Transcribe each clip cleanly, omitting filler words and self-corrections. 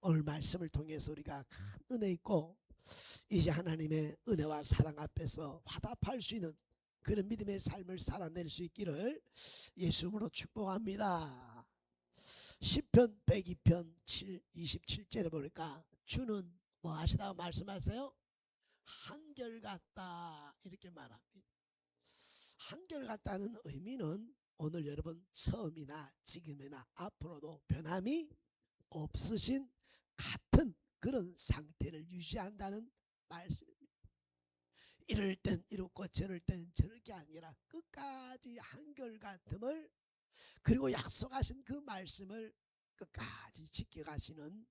오늘 말씀을 통해서 우리가 큰 은혜 있고 이제 하나님의 은혜와 사랑 앞에서 화답할 수 있는 그런 믿음의 삶을 살아낼 수 있기를 예수님으로 축복합니다. 시편 102편 27절에 보니까 주는 뭐 하시다고 말씀하세요? 한결같다 이렇게 말합니다. 한결같다는 의미는 오늘 여러분 처음이나 지금이나 앞으로도 변함이 없으신 같은 그런 상태를 유지한다는 말씀입니다. 이럴 땐 이렇고 저럴 땐 저럴 게 아니라 끝까지 한결같음을, 그리고 약속하신 그 말씀을 끝까지 지켜가시는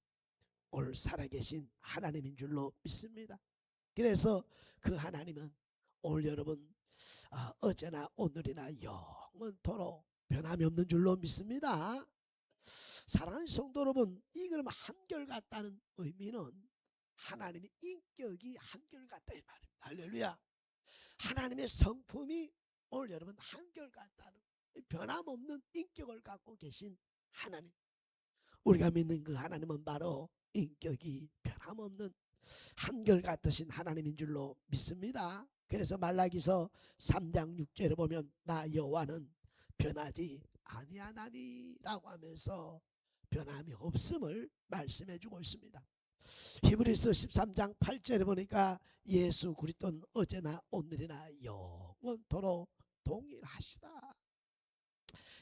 오늘 살아계신 하나님인 줄로 믿습니다. 그래서 그 하나님은 오늘 여러분 어제나 오늘이나 영원토록 변함이 없는 줄로 믿습니다. 사랑하는 성도 여러분, 이 그럼 한결같다는 의미는 하나님의 인격이 한결같다 이 말입니다. 할렐루야. 하나님의 성품이 오늘 여러분 한결같다는, 변함없는 인격을 갖고 계신 하나님, 우리가 믿는 그 하나님은 바로 인격이 변함없는 한결같으신 하나님인 줄로 믿습니다. 그래서 말라기서 3장 6절에 보면 나 여호와는 변하지 아니하나니라고 하면서 변함이 없음을 말씀해 주고 있습니다. 히브리서 13장 8절에 보니까 예수 그리스도는 어제나 오늘이나 영원토록 동일하시다.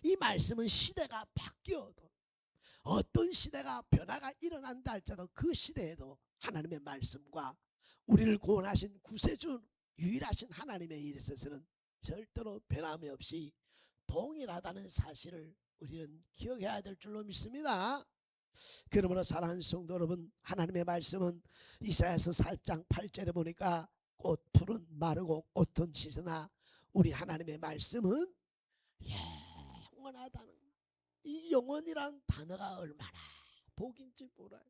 이 말씀은 시대가 바뀌어도, 어떤 시대가 변화가 일어난다 할지라도 그 시대에도 하나님의 말씀과 우리를 구원하신 구세주 유일하신 하나님의 일에 있어서는 절대로 변함이 없이 동일하다는 사실을 우리는 기억해야 될 줄로 믿습니다. 그러므로 사랑하는 성도 여러분, 하나님의 말씀은 이사야서 4장 8절에 보니까 꽃풀은 마르고 꽃은 시드나 우리 하나님의 말씀은 영원하다는, 이 영원이란 단어가 얼마나 복인지 몰라요.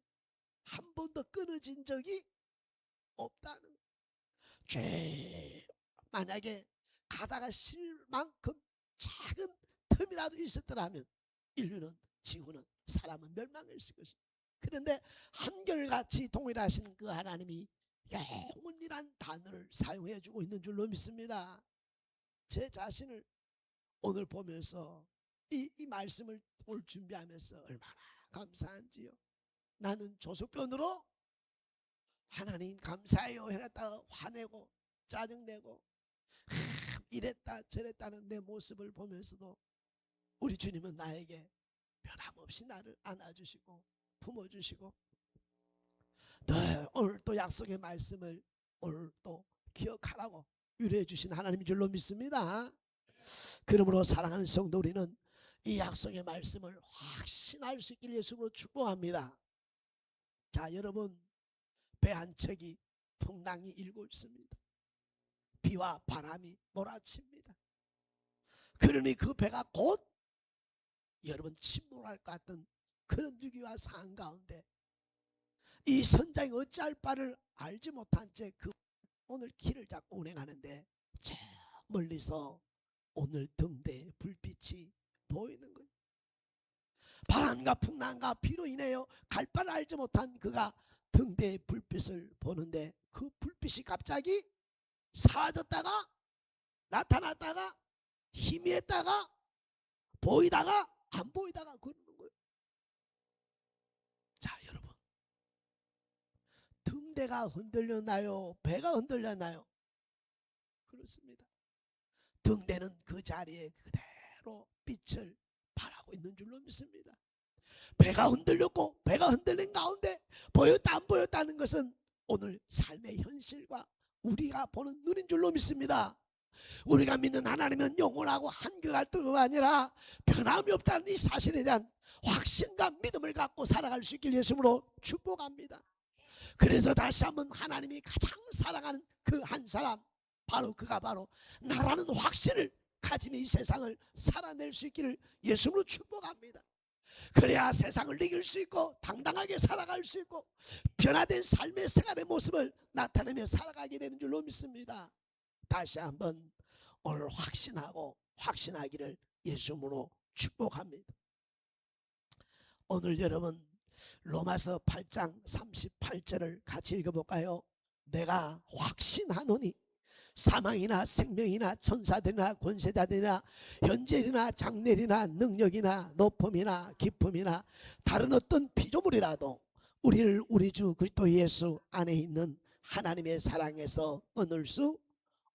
한 번도 끊어진 적이 없다는, 죄 만약에 가다가 실 만큼 작은 틈이라도 있었더라면 인류는, 지구는, 사람은 멸망했을 것입니다. 그런데 한결같이 동일하신 그 하나님이 영원이란 단어를 사용해 주고 있는 줄로 믿습니다. 제 자신을 오늘 보면서 이 말씀을 오늘 준비하면서 얼마나 감사한지요. 나는 조석변으로 하나님 감사해요 해놨다가 화내고 짜증내고 이랬다 저랬다는 내 모습을 보면서도 우리 주님은 나에게 변함없이 나를 안아주시고 품어주시고 늘 오늘 또 약속의 말씀을 오늘 또 기억하라고 유래해 주신 하나님인 줄로 믿습니다. 그러므로 사랑하는 성도, 우리는 이 약속의 말씀을 확신할 수 있길 예수로 축복합니다. 자, 여러분, 배 한 척이 풍랑이 일고 있습니다. 비와 바람이 몰아칩니다. 그러니 그 배가 곧 여러분 침몰할 것 같은 그런 위기와 상황 가운데 이 선장이 어찌할 바를 알지 못한 채 그 오늘 길을 잡고 운행하는데 저 멀리서 오늘 등대에 불빛이 보이는 거예요. 바람과 풍랑과 비로 인하여 갈 바를 알지 못한 그가 등대의 불빛을 보는데 그 불빛이 갑자기 사라졌다가 나타났다가 희미했다가 보이다가 안 보이다가 그러는 거예요. 자, 여러분, 등대가 흔들렸나요? 배가 흔들렸나요? 그렇습니다. 등대는 그 자리에 그대로 빛을 발하고 있는 줄로 믿습니다. 배가 흔들렸고 배가 흔들린 가운데 보였다 안 보였다는 것은 오늘 삶의 현실과 우리가 보는 눈인 줄로 믿습니다. 우리가 믿는 하나님은 영원하고 한결같은 아니라 변함이 없다는 이 사실에 대한 확신과 믿음을 갖고 살아갈 수 있길 예수님으로 축복합니다. 그래서 다시 한번 하나님이 가장 사랑하는 그 한 사람, 바로 그가 바로 나라는 확신을 가지며 이 세상을 살아낼 수 있기를 예수님으로 축복합니다. 그래야 세상을 이길 수 있고 당당하게 살아갈 수 있고 변화된 삶의 생활의 모습을 나타내며 살아가게 되는 줄로 믿습니다. 다시 한번 오늘 확신하고 확신하기를 예수님으로 축복합니다. 오늘 여러분 로마서 8장 38절을 같이 읽어볼까요? 내가 확신하노니 사망이나 생명이나 천사들이나 권세자들이나 현재이나 장래이나 능력이나 높음이나 깊음이나 다른 어떤 피조물이라도 우리를 우리 주 그리스도 예수 안에 있는 하나님의 사랑에서 끊을 수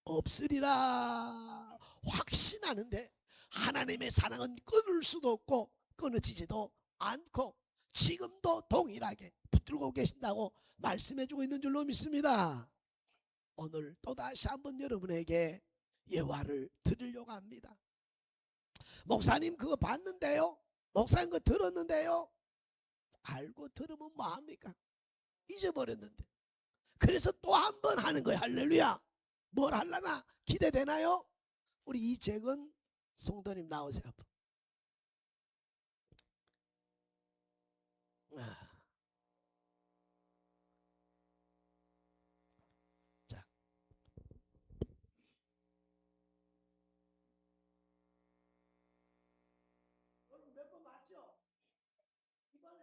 없으리라. 확신하는데 하나님의 사랑은 끊을 수도 없고 끊어지지도 않고 지금도 동일하게 붙들고 계신다고 말씀해주고 있는 줄로 믿습니다. 오늘 또다시 한번 여러분에게 예화를 드리려고 합니다. 목사님 그거 봤는데요, 목사님 그거 들었는데요. 알고 들으면 뭐합니까? 잊어버렸는데. 그래서 또 한 번 하는 거예요. 할렐루야. 뭘 하려나 기대되나요? 우리 이재근 성도님 나오세요. 자, 몇 번 맞죠? 이번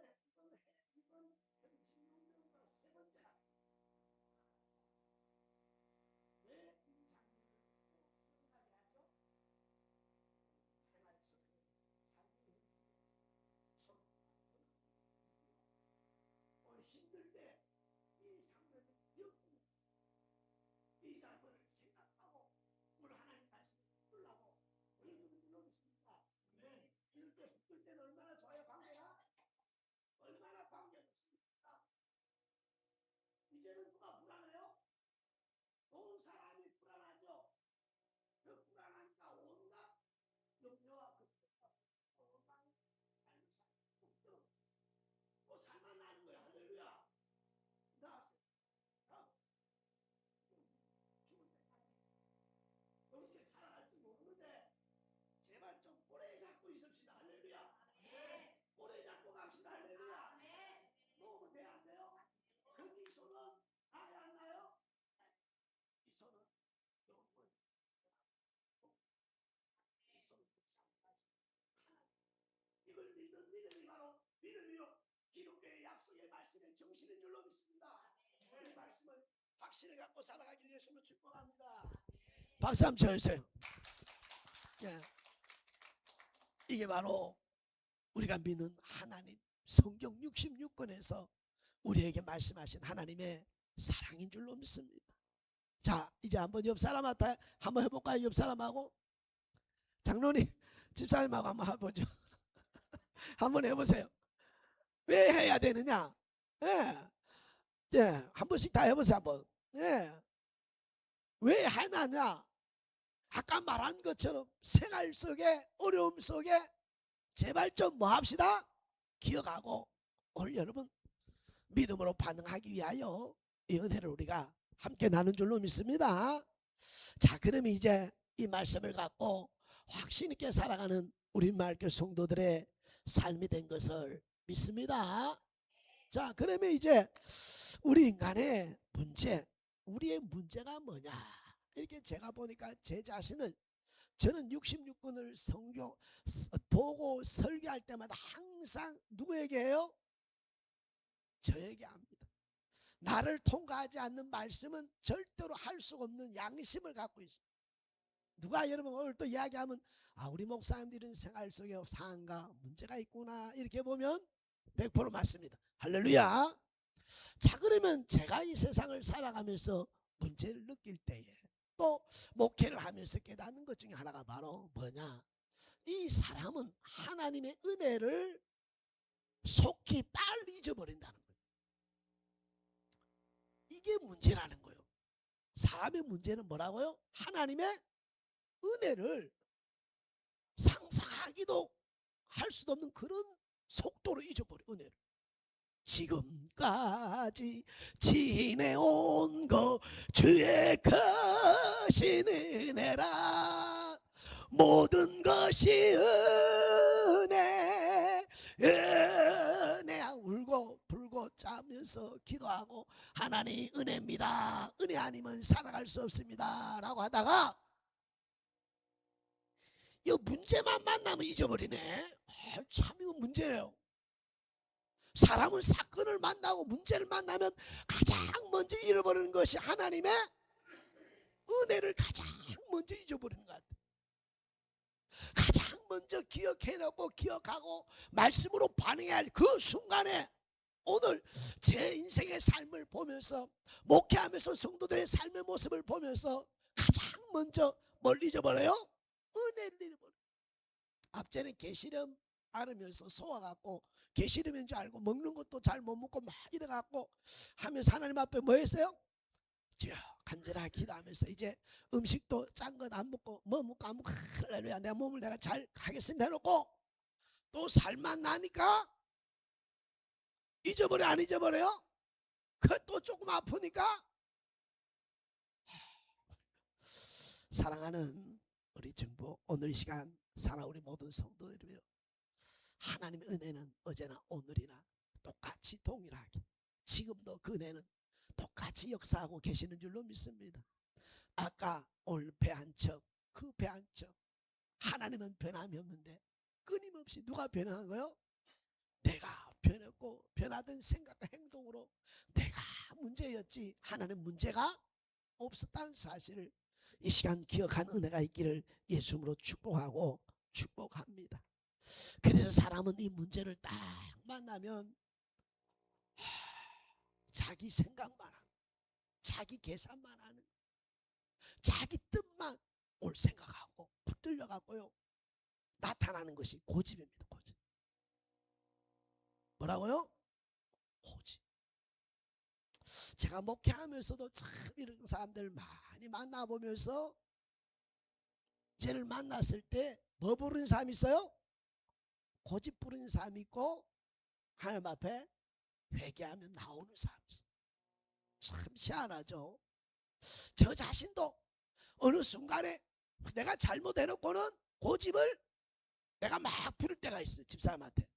36년도 세 번째라. 왜 이 장면을 기억나게 하죠? 생활에서 삶의 힘들 때 이 장면을 기억합니다. 이 장면을 생각하고 오늘 하나님 말씀을 풀라고 보여주는 줄로 믿습니다. 네. 이럴 때 힘들 때는 얼마나 좋아요, 관계가? 얼마나 관계가 좋습니까? 이제는 누가 불안해요? 온 사람이 불안하죠. 그 불안하니까 온갖 염려와 걱정과 온갖 삶을 살고 또 살만 나는 거야. 할렐루야. 나왔어요. 죽을 때까지 어떻게 살아갈지 모르는데 제발 좀 오래 잡고 있읍시다. 할렐루야. 네. 오래 잡고 갑시다. 할렐루야. 네. 놓으면 돼, 안 돼요? 근데 이 손은 아예 안 나요? 이 손은 영원. 이 손은 이걸 믿는 믿음이 바로 믿음이요 기독교의 약속의 말씀의 정신인 줄로 믿습니다. 이 말씀을 확신을 갖고 살아가길 예수로 축복합니다. 박수 한번 쳐주세요. 예. 이게 바로 우리가 믿는 하나님 성경 66권에서 우리에게 말씀하신 하나님의 사랑인 줄로 믿습니다. 자, 이제 한번 옆 사람한테 한번 해볼까요? 옆 사람하고 장로님 집사님하고 한번 해보죠. 한번 해보세요. 왜 해야 되느냐? 예. 예, 한 번씩 다 해보세요. 한번. 예. 왜 하느냐? 아까 말한 것처럼 생활 속에 어려움 속에 제발 좀 뭐 합시다? 기억하고 오늘 여러분 믿음으로 반응하기 위하여 이 은혜를 우리가 함께 나눈 줄로 믿습니다. 자, 그러면 이제 이 말씀을 갖고 확신 있게 살아가는 우리 마을교회 성도들의 삶이 된 것을 믿습니다. 자, 그러면 이제 우리 인간의 문제, 우리의 문제가 뭐냐? 이렇게 제가 보니까 제 자신을 저는 66권을 성경 보고 설교할 때마다 항상 누구에게 해요? 저에게 합니다. 나를 통과하지 않는 말씀은 절대로 할 수 없는 양심을 갖고 있습니다. 누가 여러분 오늘 또 이야기하면 우리 목사님들은 생활 속에 상한가 문제가 있구나 이렇게 보면 100% 맞습니다. 할렐루야. 자, 그러면 제가 이 세상을 살아가면서 문제를 느낄 때에 또 목회를 하면서 깨닫는 것 중에 하나가 바로 뭐냐? 이 사람은 하나님의 은혜를 속히 빨리 잊어버린다는 거예요. 이게 문제라는 거예요. 사람의 문제는 뭐라고요? 하나님의 은혜를 상상하기도 할 수도 없는 그런 속도로 잊어버려. 은혜를 지금까지 지내온 거 주의 크신 은혜라 모든 것이 은혜 은혜야. 울고 불고 짜면서 기도하고 하나님 은혜입니다. 은혜 아니면 살아갈 수 없습니다 라고 하다가 이 문제만 만나면 잊어버리네. 참 이거 문제예요. 사람은 사건을 만나고 문제를 만나면 가장 먼저 잃어버리는 것이 하나님의 은혜를 가장 먼저 잊어버리는 것 같아요. 가장 먼저 기억해놓고 기억하고 말씀으로 반응해야 할 그 순간에, 오늘 제 인생의 삶을 보면서, 목회하면서 성도들의 삶의 모습을 보면서 가장 먼저 뭘 잊어버려요? 은혜를 잃어버려요. 앞전에 계시름 앓으면서 소화갖고 계시름인 줄 알고 먹는 것도 잘 못 먹고 막 이래갖고 하면서 하나님 앞에 뭐 했어요? 주여 간절하게 기도하면서 이제 음식도 짠 것 안 먹고 뭐 먹고 안 먹고 할렐루야 내 몸을 내가 잘 하겠습니다 해놓고 또 살만 나니까 잊어버려 안 잊어버려요? 그 또 조금 아프니까. 사랑하는 우리 중보, 오늘 이 시간 사랑 우리 모든 성도들이며 하나님의 은혜는 어제나 오늘이나 똑같이 동일하게 지금도 그 은혜는 똑같이 역사하고 계시는 줄로 믿습니다. 아까 오늘 배 한 척, 그 배 한 척, 하나님은 변함이 없는데 끊임없이 누가 변한 거요? 내가 변했고 변하던 생각과 행동으로 내가 문제였지 하나님 문제가 없었다는 사실을 이 시간 기억한 은혜가 있기를 예수님으로 축복하고 축복합니다. 그래서 사람은 이 문제를 딱 만나면 자기 생각만 하는, 자기 계산만 하는, 자기 뜻만 올 생각하고 붙들려 갖고요 나타나는 것이 고집입니다. 고집. 뭐라고요? 고집. 제가 목회하면서도 참 이런 사람들 많이 만나보면서 쟤를 만났을 때 뭐 부르는 사람이 있어요? 고집 부르는 사람이 있고 하나님 앞에 회개하면 나오는 사람이 있어요. 참 희한하죠. 저 자신도 어느 순간에 내가 잘못해놓고는 고집을 내가 막 부를 때가 있어요. 집사람한테.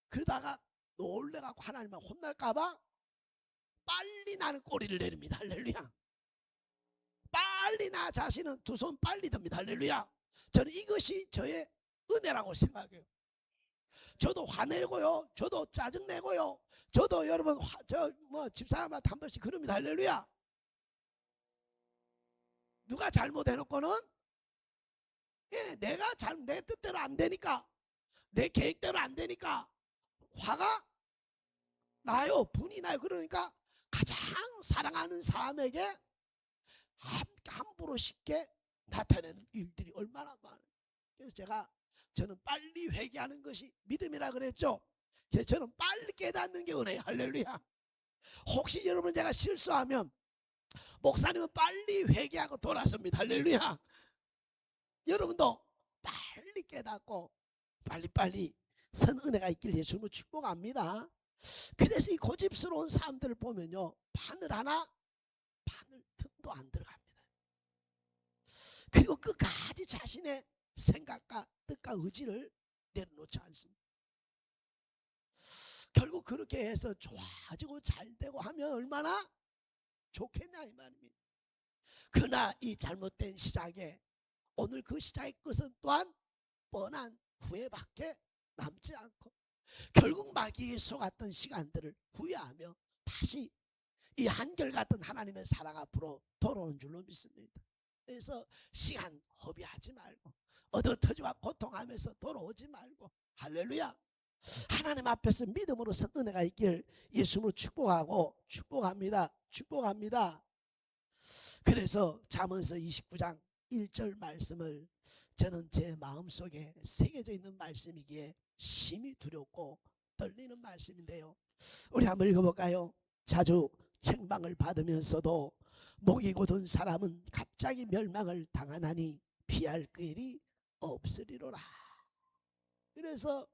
그러다가 놀래갖고 하나님만 혼날까봐 빨리 나는 꼬리를 내립니다. 할렐루야. 빨리 나 자신은 두 손 빨리 듭니다. 할렐루야. 저는 이것이 저의 은혜라고 생각해요. 저도 화내고요. 저도 짜증내고요. 저도 여러분 저 뭐 집사람한테 한 번씩 그럽니다. 할렐루야. 누가 잘못해놓고는 내가 내 뜻대로 안 되니까 내 계획대로 안 되니까 화가 나요. 분이 나요. 그러니까 가장 사랑하는 사람에게 함부로 쉽게 나타내는 일들이 얼마나 많아요. 그래서 저는 빨리 회개하는 것이 믿음이라 그랬죠. 그래서 저는 빨리 깨닫는 게 은혜예요. 할렐루야. 혹시 여러분 제가 실수하면 목사님은 빨리 회개하고 돌아섭니다. 할렐루야. 여러분도 빨리 깨닫고 빨리빨리 선 은혜가 있길 예수님을 축복합니다. 그래서 이 고집스러운 사람들을 보면요 바늘 하나 바늘 틈도 안 들어갑니다. 그리고 끝까지 자신의 생각과 뜻과 의지를 내려놓지 않습니다. 결국 그렇게 해서 좋아지고 잘되고 하면 얼마나 좋겠냐 이 말입니다. 그러나 이 잘못된 시작에 오늘 그 시작의 끝은 또한 뻔한 후회밖에 남지 않고 결국 마귀에 속았던 시간들을 후회하며 다시 이 한결같은 하나님의 사랑 앞으로 돌아오는 줄로 믿습니다. 그래서 시간 허비하지 말고 얻어터지와 고통하면서 돌아오지 말고 할렐루야 하나님 앞에서 믿음으로서 은혜가 있기를 예수님으로 축복하고 축복합니다. 축복합니다. 그래서 잠언서 29장 1절 말씀을 저는 제 마음속에 새겨져 있는 말씀이기에 심히 두렵고 떨리는 말씀인데요. 우리 한번 읽어볼까요? 자주 책망을 받으면서도 목이 곧은 사람은 갑자기 멸망을 당하나니 피할 그 일이 없으리로라. 그래서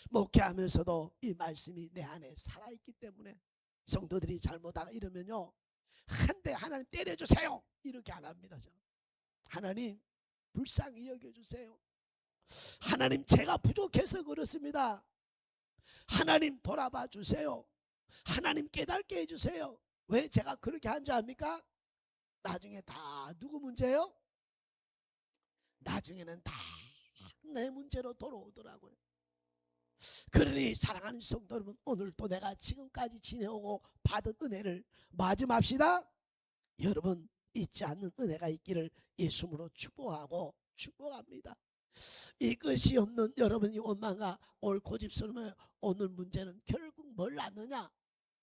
목회하면서도 이 말씀이 내 안에 살아있기 때문에 성도들이 잘못하고 이러면요 한 대 하나님 때려주세요 이렇게 안 합니다. 저. 하나님 불쌍히 여겨주세요. 하나님 제가 부족해서 그렇습니다. 하나님 돌아봐 주세요. 하나님 깨닫게 해주세요. 왜 제가 그렇게 한 줄 압니까? 나중에 다 누구 문제예요? 나중에는 다 내 문제로 돌아오더라고요. 그러니 사랑하는 성도 여러분, 오늘도 내가 지금까지 지내오고 받은 은혜를 마음합시다. 여러분 잊지 않는 은혜가 있기를 예수님으로 축복하고 축복합니다. 이것이 없는 여러분이 원망과 올 고집스러우면 오늘 문제는 결국 뭘 낳느냐?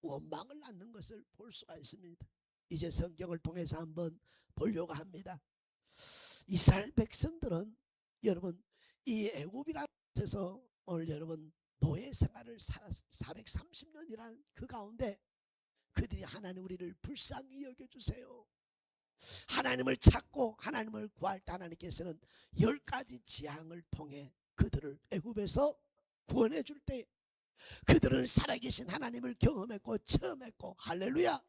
원망을 낳는 것을 볼 수가 있습니다. 이제 성경을 통해서 한번 보려고 합니다. 이스라엘 백성들은 여러분 이 애굽이라는 곳에서 오늘 여러분 노예 생활을 살았 430년이라는 그 가운데 그들이 하나님 우리를 불쌍히 여겨주세요. 하나님을 찾고 하나님을 구할 때 하나님께서는 10가지 재앙을 통해 그들을 애굽에서 구원해 줄 때 그들은 살아계신 하나님을 경험했고 체험했고 할렐루야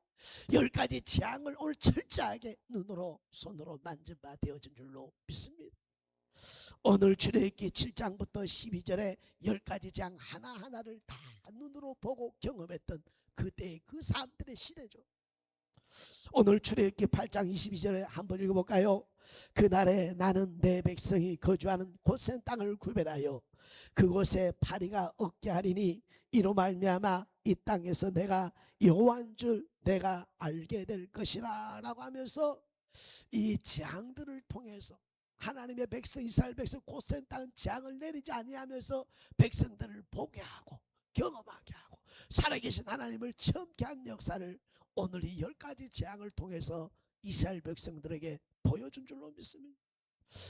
10가지 재앙을 오늘 철저하게 눈으로 손으로 만진 바 되어진 줄로 믿습니다. 오늘 출애굽기 7장부터 12절에 10가지 재앙 하나하나를 다 눈으로 보고 경험했던 그때의 그 사람들의 시대죠. 오늘 출애굽기 8장 22절에 한번 읽어볼까요? 그날에 나는 내 백성이 거주하는 고센 땅을 구별하여 그곳에 파리가 없게 하리니 이로 말미암아 이 땅에서 내가 여호와인 줄 내가 알게 될 것이라 라고 하면서 이 재앙들을 통해서 하나님의 백성 이스라엘 백성 고센 땅은 재앙을 내리지 아니하면서 백성들을 보게 하고 경험하게 하고 살아계신 하나님을 체험케 한 역사를 오늘 이 10가지 재앙을 통해서 이스라엘 백성들에게 보여준 줄로 믿습니다.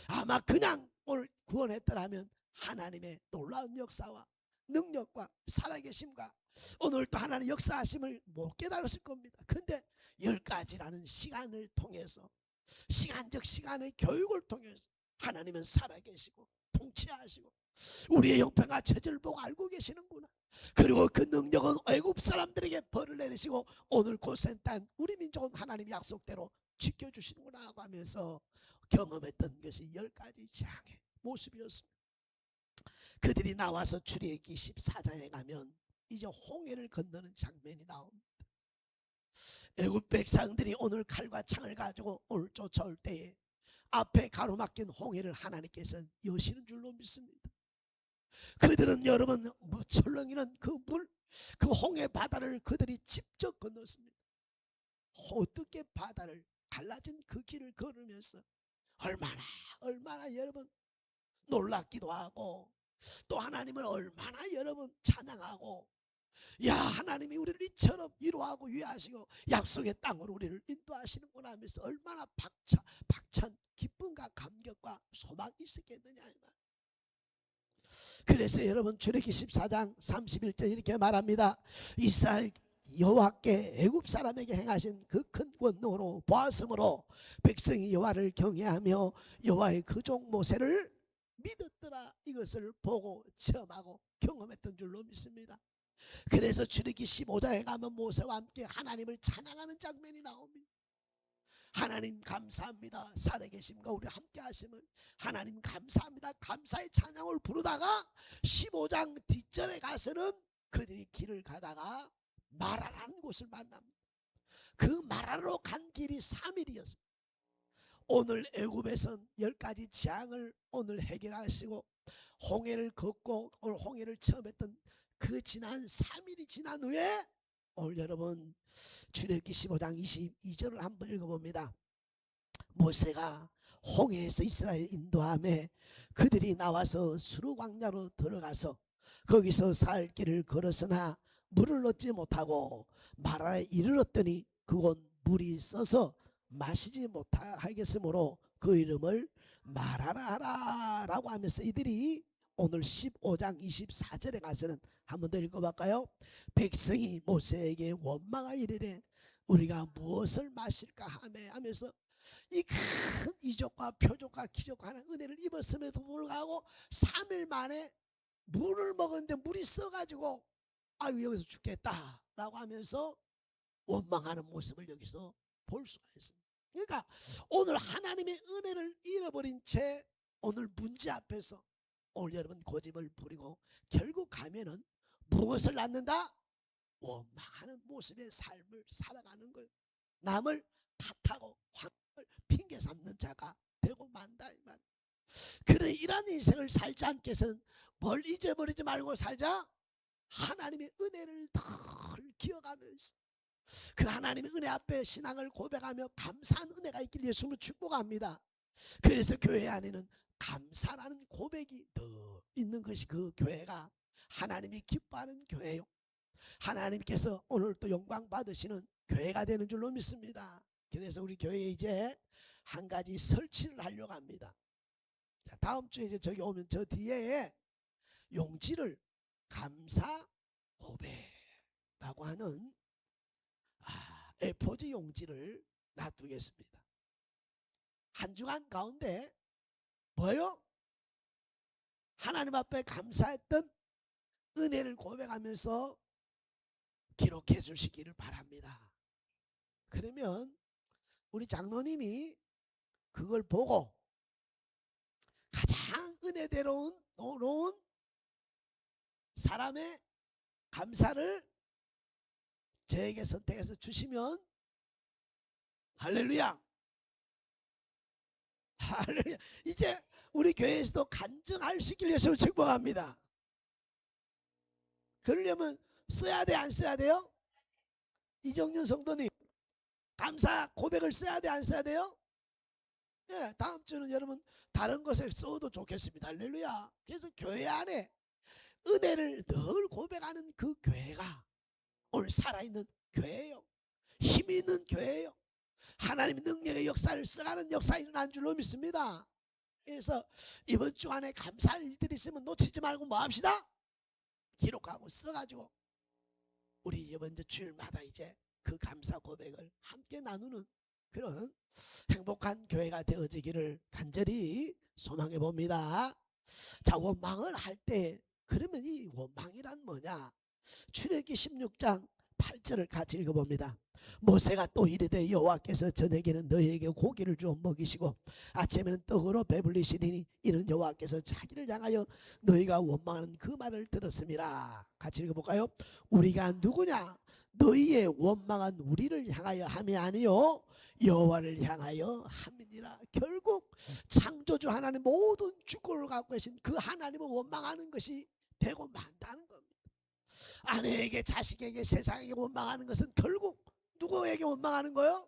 아마 그냥 오늘 구원했더라면 하나님의 놀라운 역사와 능력과 살아계심과 오늘 또 하나님의 역사하심을 못 깨달았을 겁니다. 근데 10가지라는 시간을 통해서 시간적 시간의 교육을 통해서 하나님은 살아계시고 통치하시고 우리의 형편과 처지를 보고 알고 계시는구나. 그리고 그 능력은 애굽 사람들에게 벌을 내리시고 오늘 고센 땅 우리 민족은 하나님 약속대로 지켜주시는구나 하면서 경험했던 것이 10가지 재앙의 모습이었습니다. 그들이 나와서 출애굽기 14장에 가면 이제 홍해를 건너는 장면이 나옵니다. 애굽 백성들이 오늘 칼과 창을 가지고 오늘 쫓아올 때에 앞에 가로막힌 홍해를 하나님께서 여시는 줄로 믿습니다. 그들은 여러분 철렁이는 그 물, 그 홍해 바다를 그들이 직접 건넜습니다. 어떻게 바다를 갈라진 그 길을 걸으면서 얼마나 여러분 놀랍기도 하고 또 하나님을 얼마나 여러분 찬양하고 야 하나님이 우리를 이처럼 위로하고 위하시고 약속의 땅으로 우리를 인도하시는구나 하면서 얼마나 박찬 기쁨과 감격과 소망이 있었겠느냐 이 말. 그래서 여러분 출애굽기 14장 31절 이렇게 말합니다. 이스라엘 여호와께 애굽 사람에게 행하신 그 큰 권능으로 보았으므로 백성이 여호와를 경외하며 여호와의 그 종 모세를 믿었더라. 이것을 보고 체험하고 경험했던 줄로 믿습니다. 그래서 출애굽기 15장에 가면 모세와 함께 하나님을 찬양하는 장면이 나옵니다. 하나님 감사합니다. 살아계심과 우리 함께 하심을 하나님 감사합니다. 감사의 찬양을 부르다가 15장 뒷절에 가서는 그들이 길을 가다가 마라라는 곳을 만납니다. 그 마라로 간 길이 3일이었습니다. 오늘 애굽에선 10가지 재앙을 오늘 해결하시고 홍해를 걷고 오늘 홍해를 처음 했던 그 지난 3일이 지난 후에 오늘 여러분 출애굽기 15장 22절을 한번 읽어봅니다. 모세가 홍해에서 이스라엘 인도함에 그들이 나와서 수르 광야로 들어가서 거기서 살 길을 걸었으나 물을 얻지 못하고 마라에 이르렀더니 그곳 물이 써서 마시지 못하겠으므로 그 이름을 마라라 하라 라고 하면서 이들이 오늘 15장 24절에 가서는 한번 더 읽어볼까요? 백성이 모세에게 원망하여 이르되 우리가 무엇을 마실까 하면서 이 큰 이적과 표적과 기적과 하는 은혜를 입었음에도 불구하고 3일 만에 물을 먹었는데 물이 써가지고 아유 여기서 죽겠다 라고 하면서 원망하는 모습을 여기서 볼 수가 있습니다. 그러니까 오늘 하나님의 은혜를 잃어버린 채 오늘 문제 앞에서 오늘 여러분 고집을 부리고 결국 가면은 무엇을 낳는다? 원망하는 모습의 삶을 살아가는 거예요. 남을 탓하고 핑계 삼는 자가 되고 만다 이 말. 그래 이런 인생을 살지 않기 위해서는 뭘 잊어버리지 말고 살자. 하나님의 은혜를 늘 기억하면서 그 하나님의 은혜 앞에 신앙을 고백하며 감사한 은혜가 있길 예수님을 축복합니다. 그래서 교회 안에는 감사라는 고백이 더 있는 것이 그 교회가 하나님이 기뻐하는 교회요. 하나님께서 오늘 또 영광 받으시는 교회가 되는 줄로 믿습니다. 그래서 우리 교회에 이제 한 가지 설치를 하려고 합니다. 자, 다음 주에 이제 저기 오면 저 뒤에 용지를 감사 고백라고 하는 A4지 용지를 놔두겠습니다. 한 주간 가운데 뭐요? 하나님 앞에 감사했던 은혜를 고백하면서 기록해 주시기를 바랍니다. 그러면 우리 장로님이 그걸 보고 가장 은혜대로운 노로운 사람의 감사를 저에게 선택해서 주시면 할렐루야. 할렐루야. 이제 우리 교회에서도 간증할 수 있길 예수를 축복합니다. 그러려면 써야 돼, 안 써야 돼요? 이정윤 성도님, 감사 고백을 써야 돼, 안 써야 돼요? 네, 다음 주는 여러분 다른 것에 써도 좋겠습니다. 할렐루야. 그래서 교회 안에 은혜를 늘 고백하는 그 교회가 오늘 살아있는 교회예요. 힘이 있는 교회예요. 하나님의 능력의 역사를 써가는 역사 일어난 줄로 믿습니다. 그래서 이번 주 안에 감사할 일들이 있으면 놓치지 말고 뭐 합시다? 기록하고 써가지고 우리 이번 주일마다 이제 그 감사 고백을 함께 나누는 그런 행복한 교회가 되어지기를 간절히 소망해 봅니다. 자, 원망을 할 때 그러면 이 원망이란 뭐냐? 출애굽기 16장 8절을 같이 읽어봅니다. 모세가 또 이르되 여호와께서 저녁에는 너희에게 고기를 주어 먹이시고 아침에는 떡으로 배불리시리니 이는 여호와께서 자기를 향하여 너희가 원망하는 그 말을 들었음이라. 같이 읽어볼까요? 우리가 누구냐? 너희의 원망한 우리를 향하여 함이 아니요 여호와를 향하여 함이니라. 결국 창조주 하나님 모든 주권을 갖고 계신 그 하나님을 원망하는 것이 되고 만다는 겁니다. 아내에게, 자식에게, 세상에게 원망하는 것은 결국 누구에게 원망하는 거요?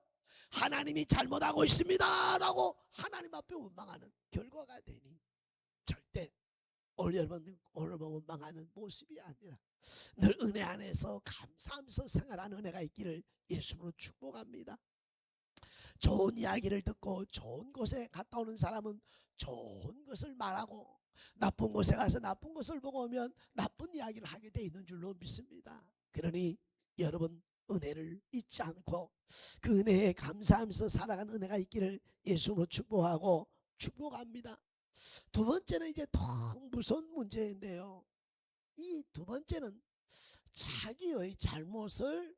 하나님이 잘못하고 있습니다 라고 하나님 앞에 원망하는 결과가 되니 절대 오늘 원망하는 모습이 아니라 늘 은혜 안에서 감사하면서 생활하는 은혜가 있기를 예수로 축복합니다. 좋은 이야기를 듣고 좋은 곳에 갔다 오는 사람은 좋은 것을 말하고 나쁜 곳에 가서 나쁜 것을 보고 오면 나쁜 이야기를 하게 돼 있는 줄로 믿습니다. 그러니 여러분 은혜를 잊지 않고 그 은혜에 감사하면서 살아가는 은혜가 있기를 예수로 축복하고 축복합니다. 두 번째는 이제 더 무서운 문제인데요. 이 두 번째는 자기의 잘못을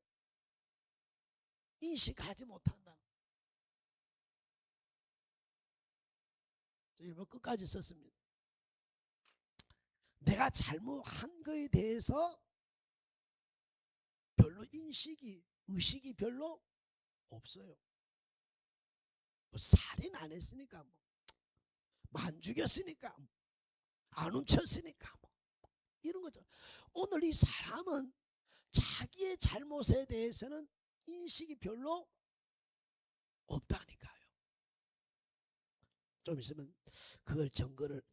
인식하지 못한다. 일본 끝까지 썼습니다. 내가 잘못한 거에 대해서 별로 의식이 별로 없어요. 뭐 살인 안 했으니까 안 죽였으니까 안 훔쳤으니까 이런 거죠. 오늘 이 사람은 자기의 잘못에 대해서는 인식이 별로 없다니까요. 좀 있으면 그걸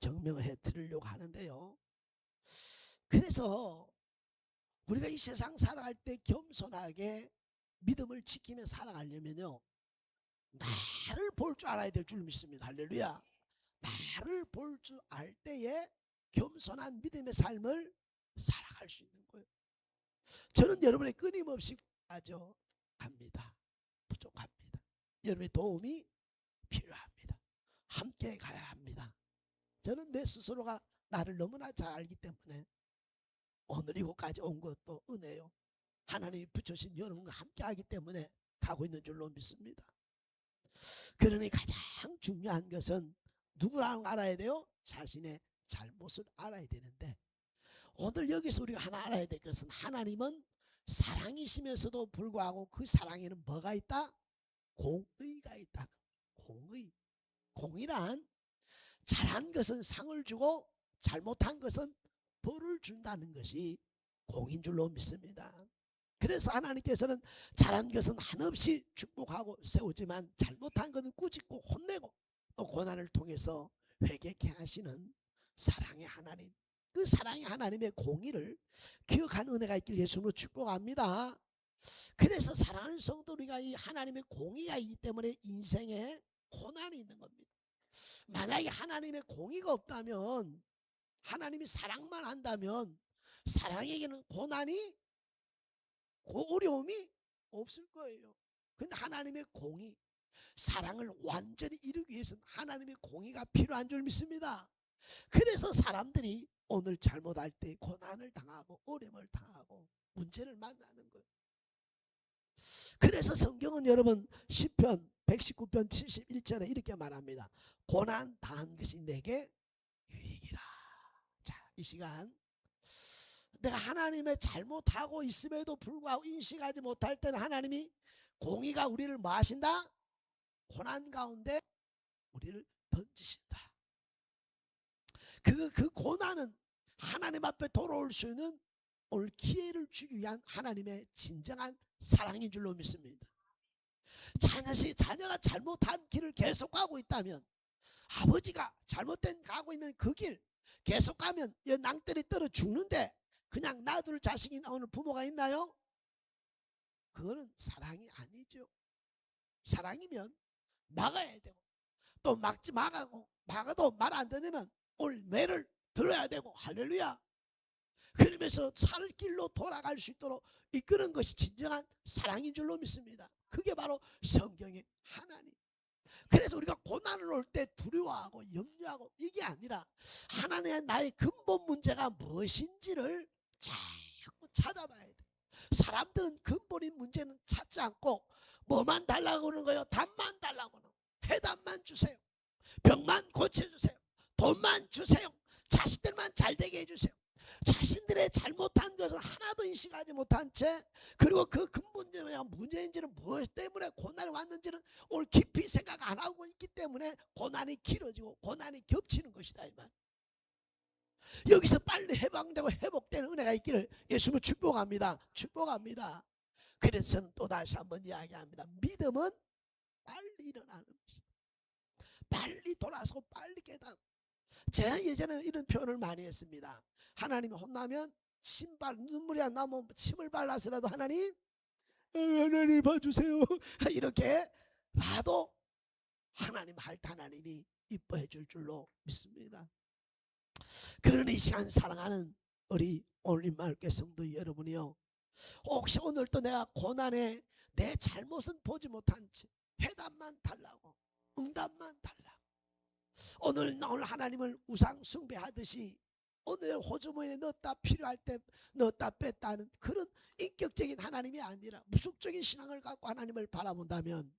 증명해 드리려고 하는데요. 그래서 우리가 이 세상 살아갈 때 겸손하게 믿음을 지키며 살아가려면요, 나를 볼 줄 알아야 될 줄 믿습니다. 할렐루야. 나를 볼 줄 알 때에 겸손한 믿음의 삶을 살아갈 수 있는 거예요. 저는 여러분의 끊임없이 가져갑니다. 부족합니다. 여러분의 도움이 필요합니다. 함께 가야 합니다. 저는 내 스스로가 나를 너무나 잘 알기 때문에 오늘 이곳까지 온 것도 은혜요. 하나님이 붙여주신 여러분과 함께 하기 때문에 가고 있는 줄로 믿습니다. 그러니 가장 중요한 것은 누구라는 걸 알아야 돼요? 자신의 잘못을 알아야 되는데 오늘 여기서 우리가 하나 알아야 될 것은 하나님은 사랑이시면서도 불구하고 그 사랑에는 뭐가 있다? 공의가 있다. 공의란 잘한 것은 상을 주고 잘못한 것은 벌을 준다는 것이 공인 줄로 믿습니다. 그래서 하나님께서는 잘한 것은 한없이 축복하고 세우지만 잘못한 것은 꾸짖고 혼내고 또 고난을 통해서 회개케 하시는 사랑의 하나님, 그 사랑의 하나님의 공의를 기억하는 은혜가 있길 예수님으로 축복합니다. 그래서 사랑하는 성도 우리가 이 하나님의 공의가 있기 때문에 인생에 고난이 있는 겁니다. 만약에 하나님의 공의가 없다면, 하나님이 사랑만 한다면 사랑에게는 고난이 어려움이 없을 거예요. 근데 하나님의 공의, 사랑을 완전히 이루기 위해서는 하나님의 공의가 필요한 줄 믿습니다. 그래서 사람들이 오늘 잘못할 때 고난을 당하고 어려움을 당하고 문제를 만나는 거예요. 그래서 성경은 여러분 시편 119편 71절에 이렇게 말합니다. 고난 당한 것이 내게 유익이라. 자, 이 시간 내가 하나님의 잘못하고 있음에도 불구하고 인식하지 못할 때는 하나님이 공의가 우리를 뭐 하신다? 고난 가운데 우리를 던지신다. 그 고난은 하나님 앞에 돌아올 수 있는 오늘 기회를 주기 위한 하나님의 진정한 사랑인 줄로 믿습니다. 자녀가 잘못한 길을 계속 가고 있다면, 아버지가 잘못된 가고 있는 그 길 계속 가면 낭떠리 떨어 죽는데 그냥 놔둘 자식이 오늘 부모가 있나요? 그거는 사랑이 아니죠. 사랑이면 막아야 되고, 또 막아도 말 안 듣으면 오늘 매를 들어야 되고, 할렐루야. 그러면서 살 길로 돌아갈 수 있도록 이끄는 것이 진정한 사랑인 줄로 믿습니다. 그게 바로 성경의 하나님. 그래서 우리가 고난을 올 때 두려워하고 염려하고 이게 아니라 하나님의 나의 근본 문제가 무엇인지를 자꾸 찾아봐야 돼. 사람들은 근본인 문제는 찾지 않고 뭐만 달라고 하는 거예요? 답만 달라고 하는 거예요. 해답만 주세요. 병만 고쳐주세요. 돈만 주세요. 자식들만 잘되게 해주세요. 자신들의 잘못한 것을 하나도 인식하지 못한 채, 그리고 그 근본적인 문제인지는 무엇 때문에 고난이 왔는지는 오늘 깊이 생각 안 하고 있기 때문에 고난이 길어지고 고난이 겹치는 것이다 이 말. 여기서 빨리 해방되고 회복되는 은혜가 있기를 예수님을 축복합니다. 축복합니다. 그래서 저는 또다시 한번 이야기합니다. 믿음은 빨리 일어나는 것이다. 빨리 돌아서 빨리 깨닫고. 제가 예전에 이런 표현을 많이 했습니다. 하나님이 혼나면 눈물이 안 나면 침을 발라서라도 하나님 봐주세요 이렇게 라도 하나님 할 때 하나님이 이뻐해 줄 줄로 믿습니다. 그러니 이 시간 사랑하는 우리 오늘 말께 성도 여러분이요, 혹시 오늘도 내가 고난에 내 잘못은 보지 못한 채 해답만 달라고, 응답만 달라고, 오늘 하나님을 우상 숭배하듯이 오늘 호주머니에 넣었다 필요할 때 넣었다 뺐다 하는 그런 인격적인 하나님이 아니라 무속적인 신앙을 갖고 하나님을 바라본다면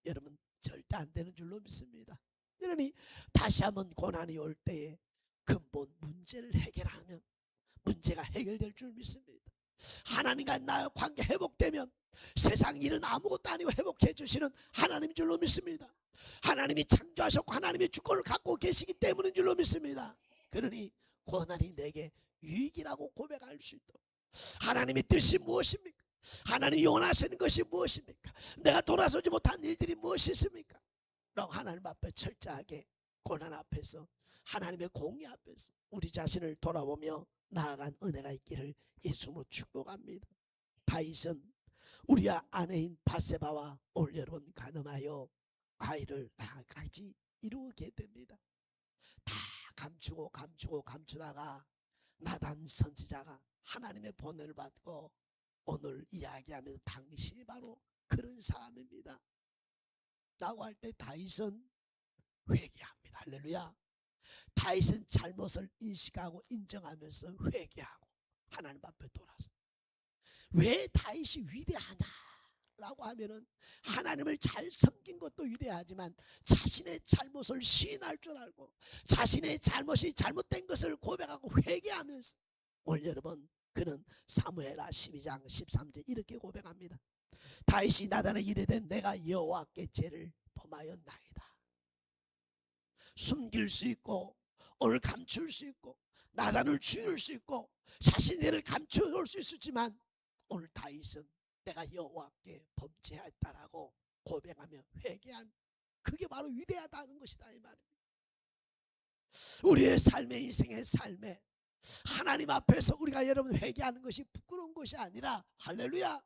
여러분 절대 안 되는 줄로 믿습니다. 그러니 다시 한번 고난이 올 때에 근본 문제를 해결하면 문제가 해결될 줄 믿습니다. 하나님과 나의 관계 회복되면 세상 일은 아무것도 아니고 회복해 주시는 하나님 줄로 믿습니다. 하나님이 창조하셨고 하나님의 주권을 갖고 계시기 때문인 줄로 믿습니다. 그러니 고난이 내게 유익이라고 고백할 수 있도록, 하나님의 뜻이 무엇입니까? 하나님이 원하시는 것이 무엇입니까? 내가 돌아서지 못한 일들이 무엇이 있습니까? 라고 하나님 앞에 철저하게 고난 앞에서 하나님의 공의 앞에서 우리 자신을 돌아보며 나아간 은혜가 있기를 예수로 축복합니다. 다윗은 우리 아내인 바세바와 오늘 여러분 가늠하여 아이를 다까지 이루게 됩니다. 다 감추다가 나단 선지자가 하나님의 번호를 받고 오늘 이야기하면서 당신이 바로 그런 사람입니다 라고 할 때 다윗은 회개합니다. 할렐루야. 다윗은 잘못을 인식하고 인정하면서 회개하고 하나님 앞에 돌아서. 왜 다윗이 위대하냐 라고 하면은 하나님을 잘 섬긴 것도 위대하지만 자신의 잘못을 시인할 줄 알고 자신의 잘못이 잘못된 것을 고백하고 회개하면서, 오늘 여러분 그는 사무엘하 12장 13절 이렇게 고백합니다. 다윗이 나단에게 이르되 내가 여호와께 죄를 범하였나이다. 숨길 수 있고 오늘 감출 수 있고 나단을 죽일 수 있고 자신을 감춰올 수 있었지만 오늘 다윗은 내가 여호와께 범죄했다라고 고백하며 회개한 그게 바로 위대하다는 것이다 이 말입니다. 우리의 삶의 인생의 삶에 하나님 앞에서 우리가 여러분 회개하는 것이 부끄러운 것이 아니라 할렐루야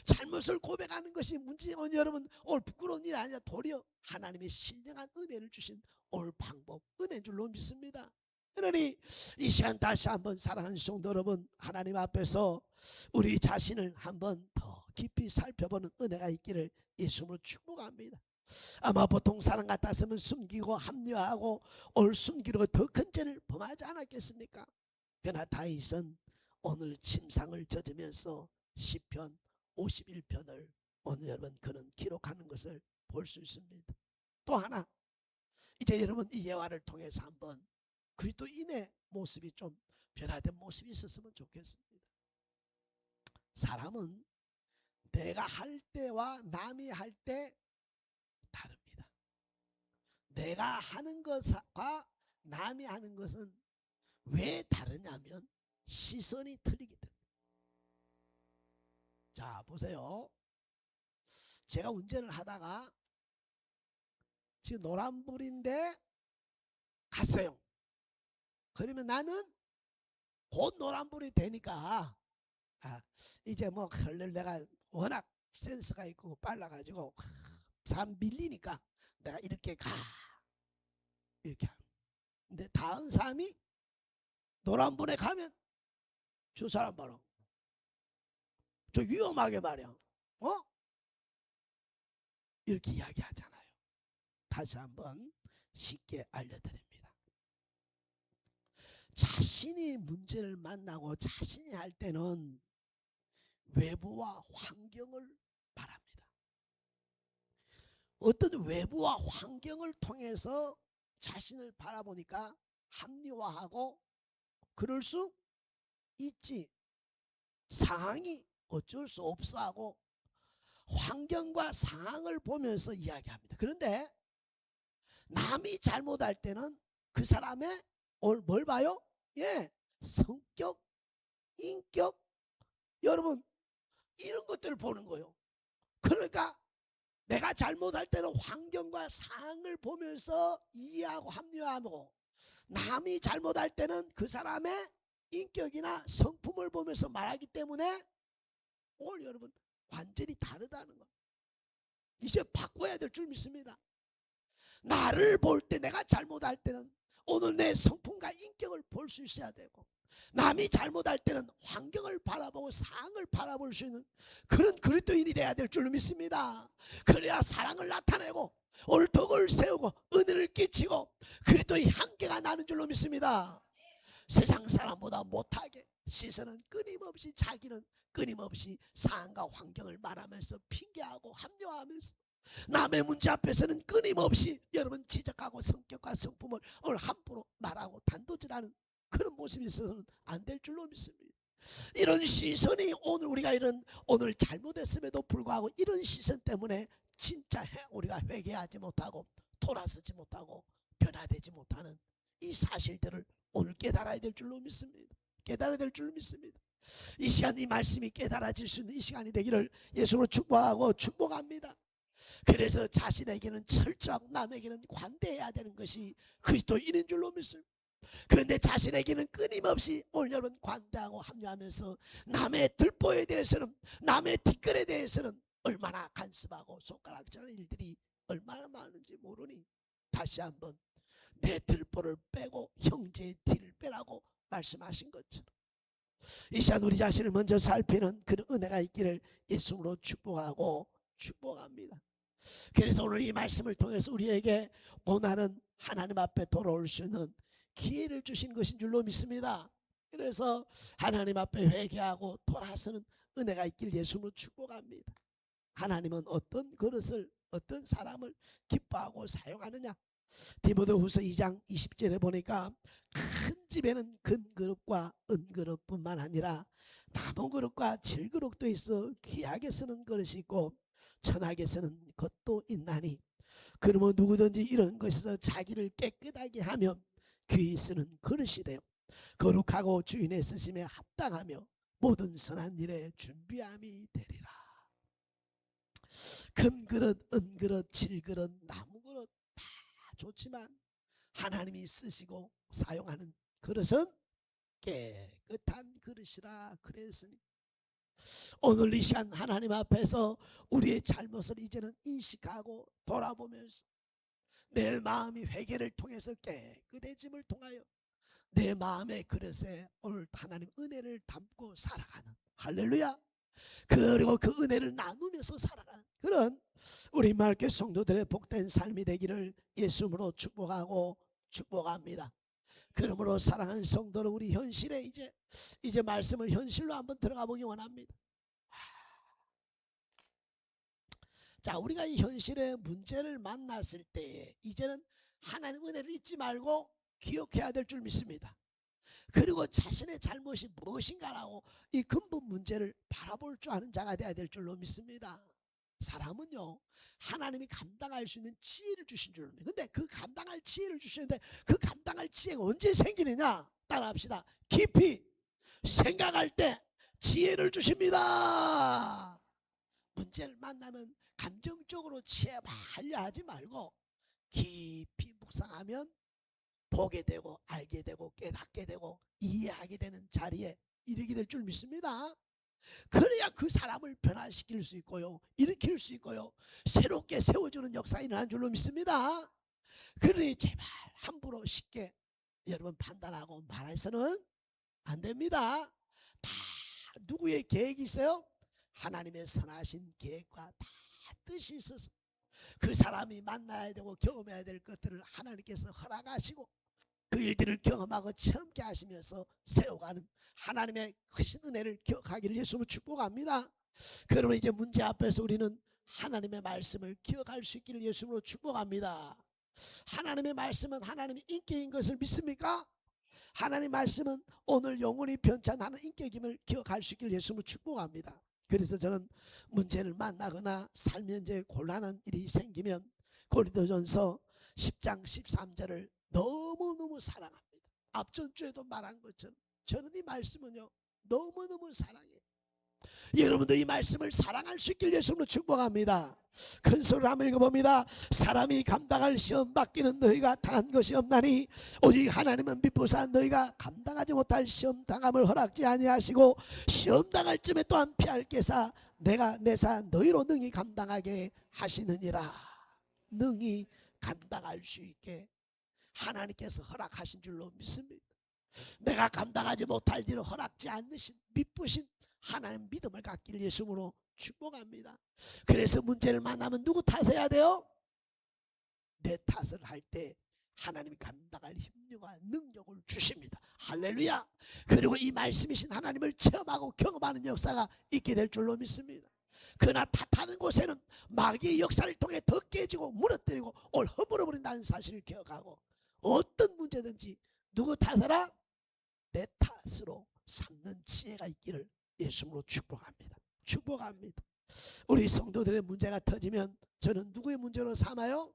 잘못을 고백하는 것이 문제는 여러분 오늘 부끄러운 일이 아니라 도리어 하나님의 신령한 은혜를 주신 오늘 방법 은혜인 줄로 믿습니다. 그러니 이 시간 다시 한번 사랑하는 성도 여러분 하나님 앞에서 우리 자신을 한번 더 깊이 살펴보는 은혜가 있기를 예수님으로 축복합니다. 아마 보통 사람 같았으면 숨기고 합리화하고 오늘 숨기려고 더 큰 죄를 범하지 않았겠습니까? 그러나 다윗은 오늘 침상을 젖으면서 시편 51편을 오늘 여러분 그는 기록하는 것을 볼 수 있습니다. 또 하나 이제 여러분 이 예화를 통해서 한번 그리스도인의 모습이 좀 변화된 모습이 있었으면 좋겠습니다. 사람은 내가 할 때와 남이 할 때 다릅니다. 내가 하는 것과 남이 하는 것은 왜 다르냐면 시선이 틀리기 때문에. 자 보세요. 제가 운전을 하다가 지금 노란불인데 갔어요. 그러면 나는 곧 노란불이 되니까 이제 뭐 내가 워낙 센스가 있고 빨라가지고 사람 밀리니까 내가 이렇게 가 이렇게 하는. 근데 다음 사람이 노란불에 가면 저 사람 봐라 저 위험하게 말이야 이렇게 이야기하잖아요. 다시 한번 쉽게 알려드립니다. 자신이 문제를 만나고 자신이 할 때는 외부와 환경을 바랍니다. 어떤 외부와 환경을 통해서 자신을 바라보니까 합리화하고 그럴 수 있지. 상황이 어쩔 수 없어 하고 환경과 상황을 보면서 이야기합니다. 그런데 남이 잘못할 때는 그 사람의 뭘 봐요? 예, 성격, 인격, 여러분 이런 것들을 보는 거예요. 그러니까 내가 잘못할 때는 환경과 상황을 보면서 이해하고 합리화하고 남이 잘못할 때는 그 사람의 인격이나 성품을 보면서 말하기 때문에 오늘 여러분 완전히 다르다는 거 이제 바꿔야 될 줄 믿습니다. 나를 볼 때 내가 잘못할 때는 오늘 내 성품과 인격을 볼 수 있어야 되고 남이 잘못할 때는 환경을 바라보고 상황을 바라볼 수 있는 그런 그리스도인이 돼야 될 줄로 믿습니다. 그래야 사랑을 나타내고 오늘 덕을 세우고 은혜를 끼치고 그리스도의 한계가 나는 줄로 믿습니다. 세상 사람보다 못하게 시선은 끊임없이 자기는 끊임없이 상황과 환경을 말하면서 핑계하고 합리화하면서 남의 문제 앞에서는 끊임없이 여러분 지적하고 성격과 성품을 오늘 함부로 말하고 단도질하는 그런 모습이 있어서는 안 될 줄로 믿습니다. 이런 시선이 오늘 우리가 이런 오늘 잘못했음에도 불구하고 이런 시선 때문에 진짜 우리가 회개하지 못하고 돌아서지 못하고 변화되지 못하는 이 사실들을 오늘 깨달아야 될 줄로 믿습니다. 깨달아야 될 줄로 믿습니다. 이 시간 이 말씀이 깨달아질 수 있는 이 시간이 되기를 예수로 축복하고 축복합니다. 그래서 자신에게는 철저하고 남에게는 관대해야 되는 것이 그리스도인인 줄로 믿습니다. 그런데 자신에게는 끊임없이 오늘 여러분 관대하고 합리하면서 남의 들보에 대해서는 남의 뒷글에 대해서는 얼마나 간섭하고 손가락질하는 일들이 얼마나 많은지 모르니 다시 한번 내 들보를 빼고 형제의 티를 빼라고 말씀하신 것처럼 이 시간 우리 자신을 먼저 살피는 그런 은혜가 있기를 예수로 축복하고 축복합니다. 그래서 오늘 이 말씀을 통해서 우리에게 원하는 하나님 앞에 돌아올 수 있는 기회를 주신 것인 줄로 믿습니다. 그래서 하나님 앞에 회개하고 돌아서는 은혜가 있길 예수로 축복합니다. 하나님은 어떤 그릇을 어떤 사람을 기뻐하고 사용하느냐. 디모데후서 2장 20절에 보니까 큰 집에는 금 그릇과 은그릇뿐만 아니라 나무 그릇과 질그릇도 있어 귀하게 쓰는 그릇이 있고 천하게 쓰는 것도 있나니 그러면 누구든지 이런 것에서 자기를 깨끗하게 하면 귀히 쓰는 그릇이 되어 거룩하고 주인의 쓰심에 합당하며 모든 선한 일에 준비함이 되리라. 금그릇, 은그릇, 질그릇, 나무그릇 다 좋지만 하나님이 쓰시고 사용하는 그릇은 깨끗한 그릇이라 그랬으니 오늘 이 시간 하나님 앞에서 우리의 잘못을 이제는 인식하고 돌아보면서 내 마음이 회개를 통해서 깨끗해짐을 통하여 내 마음의 그릇에 오늘 하나님 은혜를 담고 살아가는, 할렐루야, 그리고 그 은혜를 나누면서 살아가는 그런 우리 마을교회 성도들의 복된 삶이 되기를 예수님으로 축복하고 축복합니다. 그러므로 사랑하는 성도는 우리 현실에 이제 말씀을 현실로 한번 들어가 보기 원합니다. 자, 우리가 이 현실의 문제를 만났을 때 이제는 하나님 은혜를 잊지 말고 기억해야 될 줄 믿습니다. 그리고 자신의 잘못이 무엇인가라고 이 근본 문제를 바라볼 줄 아는 자가 되어야 될 줄로 믿습니다. 사람은요, 하나님이 감당할 수 있는 지혜를 주신 줄로 믿습니다. 근데 그 감당할 지혜를 주시는데 그 감당할 지혜가 언제 생기느냐? 따라합시다. 깊이 생각할 때 지혜를 주십니다. 문제를 만나면 감정적으로 치해하려 하지 말고 깊이 묵상하면 보게 되고 알게 되고 깨닫게 되고 이해하게 되는 자리에 이르게 될 줄 믿습니다. 그래야 그 사람을 변화시킬 수 있고요, 일으킬 수 있고요, 새롭게 세워주는 역사가 일어난 줄로 믿습니다. 그러니 제발 함부로 쉽게 여러분 판단하고 말해서는 안 됩니다. 다 누구의 계획이 있어요? 하나님의 선하신 계획과 다 뜻이 있어서 그 사람이 만나야 되고 경험해야 될 것들을 하나님께서 허락하시고 그 일들을 경험하고 체험케 하시면서 세워가는 하나님의 크신 은혜를 기억하기를 예수로 축복합니다. 그러면 이제 문제 앞에서 우리는 하나님의 말씀을 기억할 수 있기를 예수로 축복합니다. 하나님의 말씀은 하나님의 인격인 것을 믿습니까? 하나님의 말씀은 오늘 영원히 변찬하는 인격임을 기억할 수 있기를 예수로 축복합니다. 그래서 저는 문제를 만나거나 살면서 곤란한 일이 생기면 고린도전서 10장 13절을 너무너무 사랑합니다. 앞전 주에도 말한 것처럼 저는 이 말씀은요 너무너무 사랑해요. 여러분도 이 말씀을 사랑할 수 있길 예수로 축복합니다. 큰 소리로 한번 읽어봅니다. 사람이 감당할 시험 받기는 너희가 당한 것이 없나니 오직 하나님은 미쁘사 너희가 감당하지 못할 시험 당함을 허락지 아니하시고 시험 당할 쯤에 또한 피할 게사 내가 내사 너희로 능히 감당하게 하시느니라. 능히 감당할 수 있게 하나님께서 허락하신 줄로 믿습니다. 내가 감당하지 못할 일을 허락지 않으신 미쁘신 하나님 믿음을 갖기를 예수님으로 축복합니다. 그래서 문제를 만나면 누구 탓해야 돼요? 내 탓을 할 때 하나님이 감당할 힘과 능력을 주십니다. 할렐루야. 그리고 이 말씀이신 하나님을 체험하고 경험하는 역사가 있게 될 줄로 믿습니다. 그러나 탓하는 곳에는 마귀의 역사를 통해 더 깨지고 무너뜨리고 올 허물어버린다는 사실을 기억하고 어떤 문제든지 누구 탓하라? 내 탓으로 삼는 지혜가 있기를 예수님으로 축복합니다. 축복합니다. 우리 성도들의 문제가 터지면 저는 누구의 문제로 삼아요?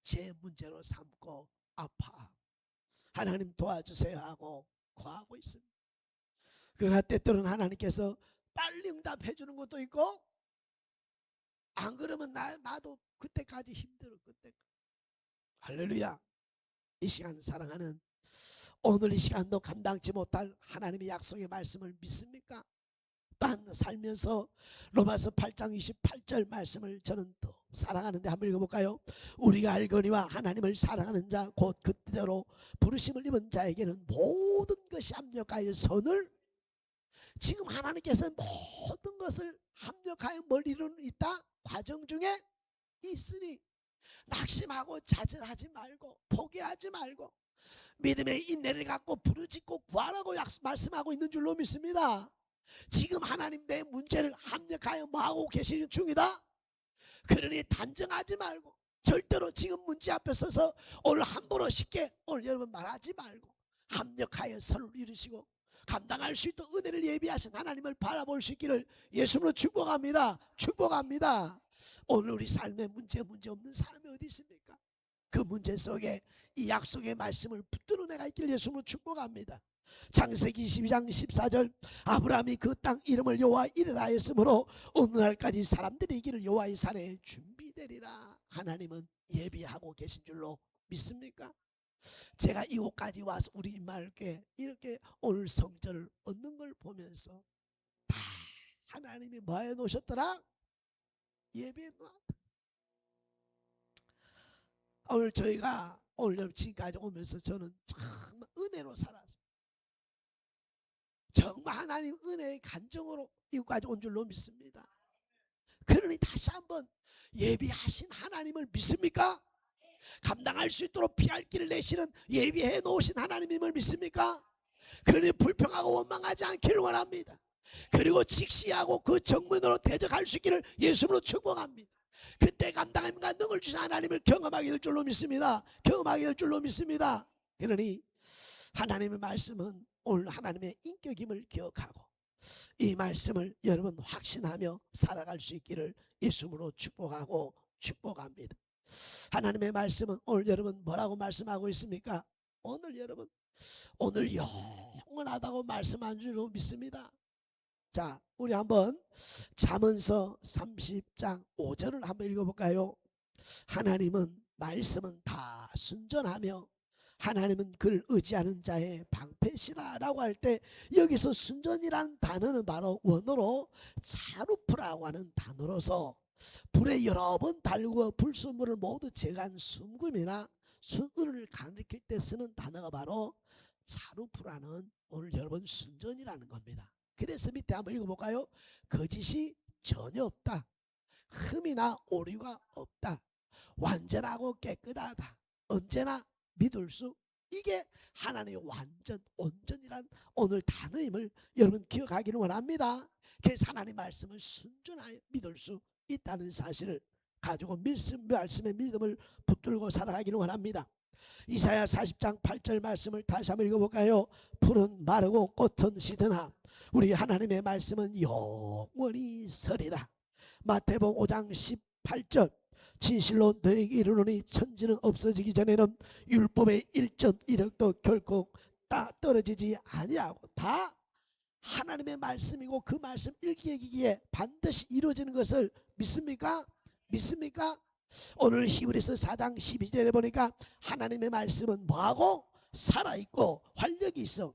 제 문제로 삼고 아파하고 하나님 도와주세요 하고 구하고 있습니다. 그러나 때때로는 하나님께서 빨리 응답해 주는 것도 있고 안 그러면 나도 그때까지 힘들어. 그때까지. 할렐루야. 이 시간 사랑하는 오늘 이 시간도 감당치 못할 하나님의 약속의 말씀을 믿습니까? 또한 살면서 로마서 8장 28절 말씀을 저는 더 사랑하는데 한번 읽어볼까요? 우리가 알거니와 하나님을 사랑하는 자 곧 그대로 부르심을 입은 자에게는 모든 것이 합력하여 선을, 지금 하나님께서 모든 것을 합력하여 뭘 이루는 있다? 과정 중에 있으니 낙심하고 좌절하지 말고 포기하지 말고 믿음의 인내를 갖고 부르짖고 구하라고 말씀하고 있는 줄로 믿습니다. 지금 하나님 내 문제를 합력하여 뭐하고 계시는 중이다. 그러니 단정하지 말고 절대로 지금 문제 앞에 서서 오늘 함부로 쉽게 오늘 여러분 말하지 말고 합력하여 선을 이루시고 감당할 수 있도록 은혜를 예비하신 하나님을 바라볼 수 있기를 예수님으로 축복합니다. 축복합니다. 오늘 우리 삶에 문제 없는 삶이 어디 있습니까? 그 문제 속에 이 약속의 말씀을 붙드는 은혜가 있길 예수로 축복합니다. 창세기 22장 14절 아브라함이 그 땅 이름을 여호와 이르라 했으므로 오늘날까지 사람들이 이 길을 여호와의 산에 준비되리라. 하나님은 예비하고 계신 줄로 믿습니까? 제가 이곳까지 와서 우리 임마을교회 이렇게 오늘 성전을 얻는 걸 보면서 다 하나님이 뭐 해놓으셨더라? 예비해 놓았다. 오늘 저희가 오늘 지금까지 오면서 저는 정말 은혜로 살았습니다. 정말 하나님 은혜의 간정으로 이곳까지 온 줄로 믿습니다. 그러니 다시 한번 예비하신 하나님을 믿습니까? 감당할 수 있도록 피할 길을 내시는 예비해 놓으신 하나님임을 믿습니까? 그러니 불평하고 원망하지 않기를 원합니다. 그리고 직시하고 그 정문으로 대적할 수 있기를 예수로 축복합니다. 그때 감당함과 능을 주신 하나님을 경험하게 될 줄로 믿습니다. 경험하게 될 줄로 믿습니다. 그러니 하나님의 말씀은 오늘 하나님의 인격임을 기억하고 이 말씀을 여러분 확신하며 살아갈 수 있기를 예수로 축복하고 축복합니다. 하나님의 말씀은 오늘 여러분 뭐라고 말씀하고 있습니까? 오늘 여러분 오늘 영원하다고 말씀한 줄로 믿습니다. 자, 우리 한번 잠언서 30장 5절을 한번 읽어볼까요? 하나님은 말씀은 다 순전하며 하나님은 그를 의지하는 자의 방패시라 라고 할 때 여기서 순전이라는 단어는 바로 원어로 차루프라고 하는 단어로서 불에 여러 번 달구어 불순물을 모두 제거한 순금이나 순을 가리킬 때 쓰는 단어가 바로 차루프라는 오늘 여러분 순전이라는 겁니다. 그래서 밑에 한번 읽어볼까요? 거짓이 전혀 없다. 흠이나 오류가 없다. 완전하고 깨끗하다. 언제나 믿을 수, 이게 하나님의 완전 온전이란 오늘 단어임을 여러분 기억하기를 원합니다. 그래서 하나님의 말씀을 순전하게 믿을 수 있다는 사실을 가지고 말씀의 믿음을 붙들고 살아가기를 원합니다. 이사야 40장 8절 말씀을 다시 한번 읽어볼까요? 풀은 마르고 꽃은 시드나 우리 하나님의 말씀은 영원히 서리라. 마태복음 5장 18절 진실로 너에게 이르노니 천지는 없어지기 전에는 율법의 1.1억도 결코 떨어지지 아니하고 다 하나님의 말씀이고 그 말씀 일기예기기에 반드시 이루어지는 것을 믿습니까? 믿습니까? 오늘 히브리서 4장 12절에 보니까 하나님의 말씀은 뭐하고? 살아있고 활력이 있어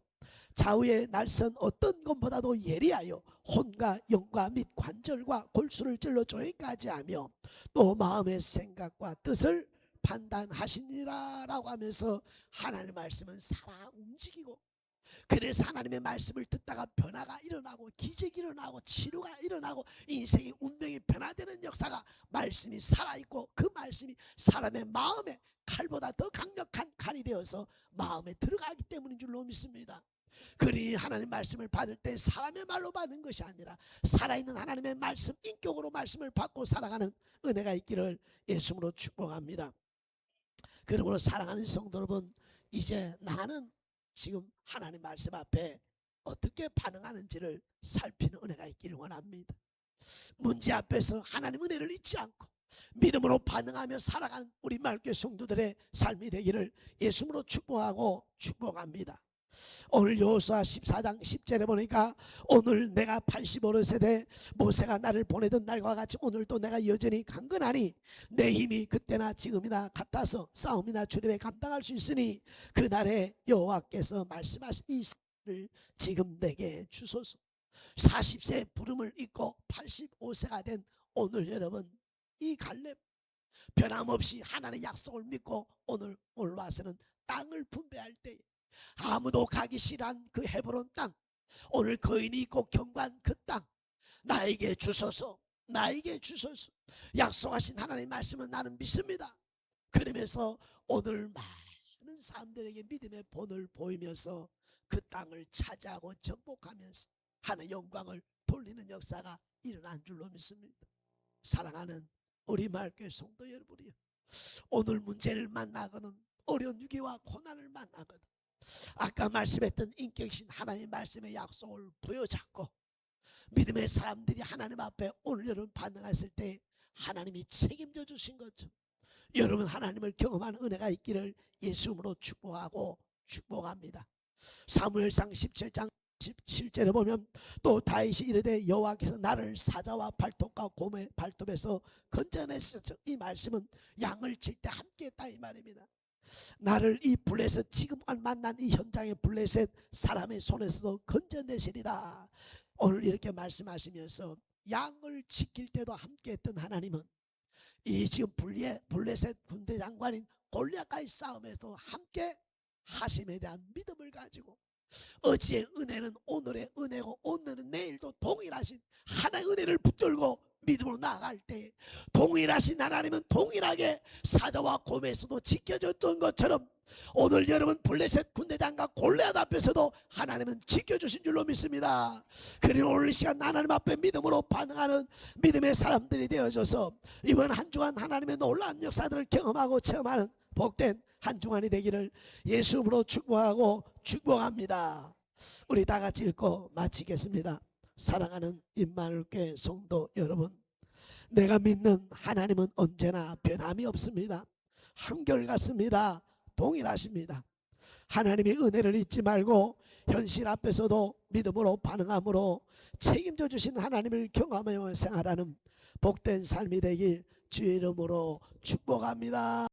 좌우의 날선 어떤 것보다도 예리하여 혼과 영과 및 관절과 골수를 찔러 조이까지 하며 또 마음의 생각과 뜻을 판단하시니라 라고 하면서 하나님의 말씀은 살아 움직이고 그래서 하나님의 말씀을 듣다가 변화가 일어나고 기적이 일어나고 치료가 일어나고 인생의 운명이 변화되는 역사가 말씀이 살아있고 그 말씀이 사람의 마음에 칼보다 더 강력한 칼이 되어서 마음에 들어가기 때문인 줄로 믿습니다. 그러니 하나님 말씀을 받을 때 사람의 말로 받는 것이 아니라 살아있는 하나님의 말씀 인격으로 말씀을 받고 살아가는 은혜가 있기를 예수로 축복합니다. 그러므로 사랑하는 성도 여러분 이제 나는 지금 하나님 말씀 앞에 어떻게 반응하는지를 살피는 은혜가 있기를 원합니다. 문제 앞에서 하나님 은혜를 잊지 않고 믿음으로 반응하며 살아가는 우리 말교회 성도들의 삶이 되기를 예수로 축복하고 축복합니다. 오늘 여호수아 14장 10절에 보니까 오늘 내가 85세대 모세가 나를 보내던 날과 같이 오늘도 내가 여전히 강건하니 내 힘이 그때나 지금이나 같아서 싸움이나 출입에 감당할 수 있으니 그날에 여호와께서 말씀하신 이 사실을 지금 내게 주소서. 40세 부름을 잊고 85세가 된 오늘 여러분 이 갈렙 변함없이 하나님의 약속을 믿고 오늘 와서는 땅을 분배할 때 아무도 가기 싫어한 그 헤브론 땅 오늘 거인이 있고 경관 그 땅 나에게 주소서 나에게 주소서. 약속하신 하나님의 말씀은 나는 믿습니다. 그러면서 오늘 많은 사람들에게 믿음의 본을 보이면서 그 땅을 차지하고 정복하면서 하나님의 영광을 돌리는 역사가 일어난 줄로 믿습니다. 사랑하는 우리 마을교회 성도 여러분이요, 오늘 문제를 만나거든 어려운 위기와 고난을 만나거든 아까 말씀했던 인격이신 하나님의 말씀의 약속을 부여잡고 믿음의 사람들이 하나님 앞에 오늘 여러분 반응했을 때 하나님이 책임져 주신 것처럼 여러분 하나님을 경험한 은혜가 있기를 예수님으로 축복하고 축복합니다. 사무엘상 17장 17절에 보면 또 다윗이 이르되 여호와께서 나를 사자와 발톱과 곰의 발톱에서 건져냈으죠. 이 말씀은 양을 칠 때 함께 했다 이 말입니다. 나를 이 블레셋 지금 만난 이 현장의 블레셋 사람의 손에서도 건져내시리다. 오늘 이렇게 말씀하시면서 양을 지킬 때도 함께 했던 하나님은 이 지금 블레셋 군대 장관인 골리앗과의 싸움에서 함께 하심에 대한 믿음을 가지고 어제의 은혜는 오늘의 은혜고 오늘은 내일도 동일하신 하나의 은혜를 붙들고 믿음으로 나아갈 때 동일하신 하나님은 동일하게 사자와 곰에서도 지켜줬던 것처럼 오늘 여러분 블레셋 군대장과 골리앗 앞에서도 하나님은 지켜주신 줄로 믿습니다. 그리고 오늘 이 시간 하나님 앞에 믿음으로 반응하는 믿음의 사람들이 되어져서 이번 한 주간 하나님의 놀라운 역사들을 경험하고 체험하는 복된 한 주간이 되기를 예수님으로 축복하고 축복합니다. 우리 다 같이 읽고 마치겠습니다. 사랑하는 임마누엘교회 성도 여러분, 내가 믿는 하나님은 언제나 변함이 없습니다. 한결같습니다. 동일하십니다. 하나님의 은혜를 잊지 말고 현실 앞에서도 믿음으로 반응함으로 책임져 주신 하나님을 경험하며 생활하는 복된 삶이 되길 주의 이름으로 축복합니다.